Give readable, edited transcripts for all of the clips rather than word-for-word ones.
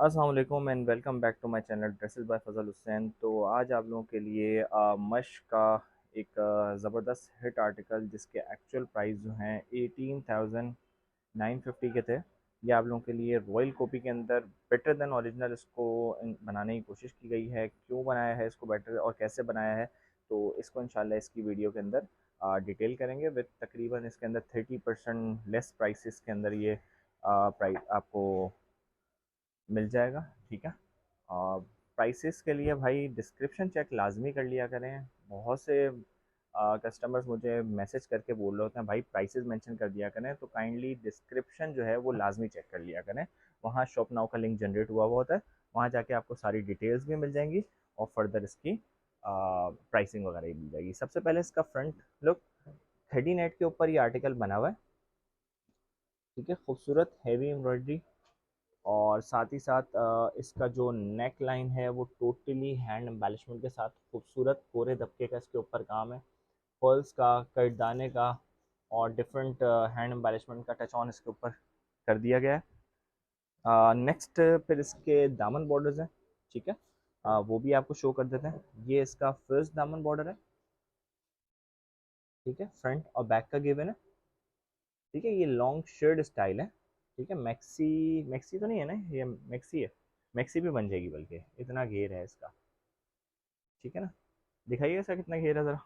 अस्सलाम वालेकुम and welcome back to my channel dresses by Fazal Hussain. तो आज आप लोगों के लिए मश का एक ज़बरदस्त हिट आर्टिकल जिसके एक्चुअल प्राइस जो हैं 18,950 के थे, ये आप लोगों के लिए रॉयल कॉपी के अंदर बेटर देन ओरिजिनल इसको बनाने की कोशिश की गई है। क्यों बनाया है इसको बेटर और कैसे बनाया है, तो इसको इंशाल्लाह इसकी वीडियो के अंदर डिटेल करेंगे विद तकरीबन इसके अंदर 30% लेस प्राइसेस के अंदर ये प्राइस आपको मिल जाएगा। ठीक है, और प्राइसेस के लिए भाई डिस्क्रिप्शन चेक लाजमी कर लिया करें। बहुत से कस्टमर्स मुझे मैसेज करके बोल रहे होते हैं भाई प्राइसेस मेंशन कर दिया करें, तो काइंडली डिस्क्रिप्शन जो है वो लाजमी चेक कर लिया करें। वहाँ शॉप नाउ का लिंक जनरेट हुआ हुआ होता है, वहाँ जाके आपको सारी डिटेल्स भी मिल जाएंगी और फर्दर इसकी प्राइसिंग वगैरह भी मिल जाएगी। सबसे पहले इसका फ्रंट लुक 30 नेट के ऊपर ये आर्टिकल बना हुआ है। ठीक है, खूबसूरत हैवी एम्ब्रॉयडरी और साथ ही साथ इसका जो नेक लाइन है वो टोटली हैंड एम्बेलिशमेंट के साथ खूबसूरत कोरे दबके का इसके ऊपर काम है, पर्ल्स का, कटदाने का और डिफरेंट हैंड एम्बेलिशमेंट का टच ऑन इसके ऊपर कर दिया गया है। नेक्स्ट फिर इसके दामन बॉर्डर्स हैं। ठीक है, वो भी आपको शो कर देते हैं। ये इसका फर्स्ट दामन बॉर्डर है। ठीक है, फ्रंट और बैक का गिवन है। ठीक है, ये लॉन्ग शर्ट स्टाइल है। ठीक है, मैक्सी मैक्सी तो नहीं है ना, ये मैक्सी है। मैक्सी भी बन जाएगी, बल्कि इतना घेर है इसका। ठीक है ना, दिखाइए इसका कितना घेर है ज़रा,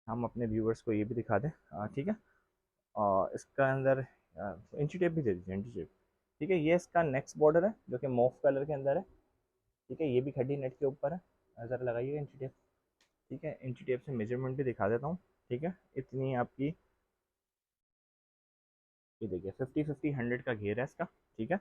हम अपने व्यूवर्स को ये भी दिखा दें। ठीक है, और इसका अंदर इंची टेप भी दे दीजिए, इंची टेप। ठीक है, ये इसका नेक्स्ट बॉर्डर है जो कि मॉफ कलर के अंदर है। ठीक है, ये भी खड्डी नेट के ऊपर है। ज़रा लगाइएगा इंची टेप। ठीक है, इंची टेप से मेजरमेंट भी दिखा देता हूँ। ठीक है, इतनी आपकी, ये देखिए 50-50-100 का घेर है इसका। ठीक है,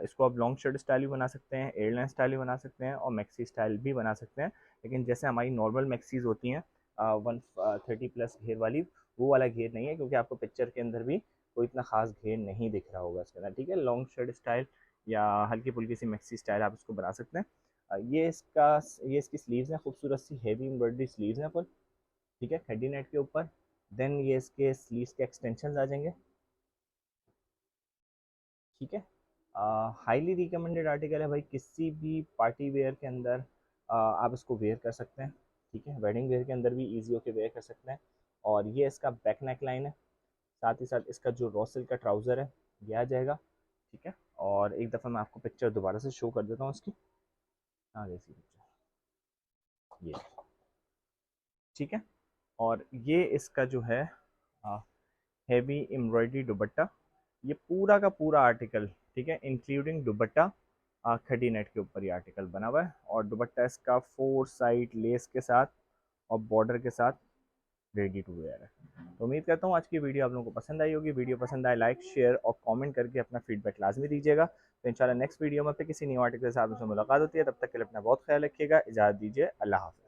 इसको आप लॉन्ग शर्ट स्टाइल भी बना सकते हैं, एयरलाइन स्टाइल भी बना सकते हैं और मैक्सी स्टाइल भी बना सकते हैं। लेकिन जैसे हमारी नॉर्मल मैक्सीज होती हैं 130+ घेर वाली, वो वाला घेर नहीं है, क्योंकि आपको पिक्चर के अंदर भी कोई इतना खास घेर नहीं दिख रहा होगा इसके अंदर। ठीक है, लॉन्ग शर्ट स्टाइल या हल्की फुल्की सी मैक्सी स्टाइल आप इसको बना सकते हैं। ये इसकी स्लीव्स हैं, खूबसूरत सी हैवी एम्ब्रॉयडरी स्लीव्स हैं फुल। ठीक है, खड्डी नेट के ऊपर। देन ये इसके स्लीव्स के एक्सटेंशन आ जाएंगे। ठीक है, हाईली रिकमेंडेड आर्टिकल है भाई, किसी भी पार्टी वेयर के अंदर आप इसको वेयर कर सकते हैं। ठीक है, वेडिंग वेयर के अंदर भी इजी होके वेयर कर सकते हैं। और ये इसका बैक नेक लाइन है। साथ ही साथ इसका जो रॉ सिल्क का ट्राउज़र है ये आ जाएगा। ठीक है, और एक दफ़ा मैं आपको पिक्चर दोबारा से शो कर देता हूँ इसकी। हाँ, जैसी पिक्चर ये। ठीक है, और ये इसका जो है हैवी एम्ब्रॉयडरी दुपट्टा, ये पूरा का पूरा आर्टिकल, ठीक है, इंक्लूडिंग दुपट्टा, खड्डी नेट के ऊपर ये आर्टिकल बना हुआ है। और दुपट्टा इसका 4 साइड लेस के साथ और बॉर्डर के साथ रेडी टू वेयर है। तो उम्मीद करता हूँ आज की वीडियो आप लोगों को पसंद आई होगी। वीडियो पसंद आए लाइक शेयर और कमेंट करके अपना फीडबैक लाजमी दीजिएगा। तो इंशाल्लाह नेक्स्ट वीडियो में फिर किसी न्यू आर्टिकल के साथ मुझसे मुलाकात होती है। तब तक के लिए अपना बहुत ख्याल रखिएगा। इजाज़त दीजिए, अल्लाह हाफ़िज़।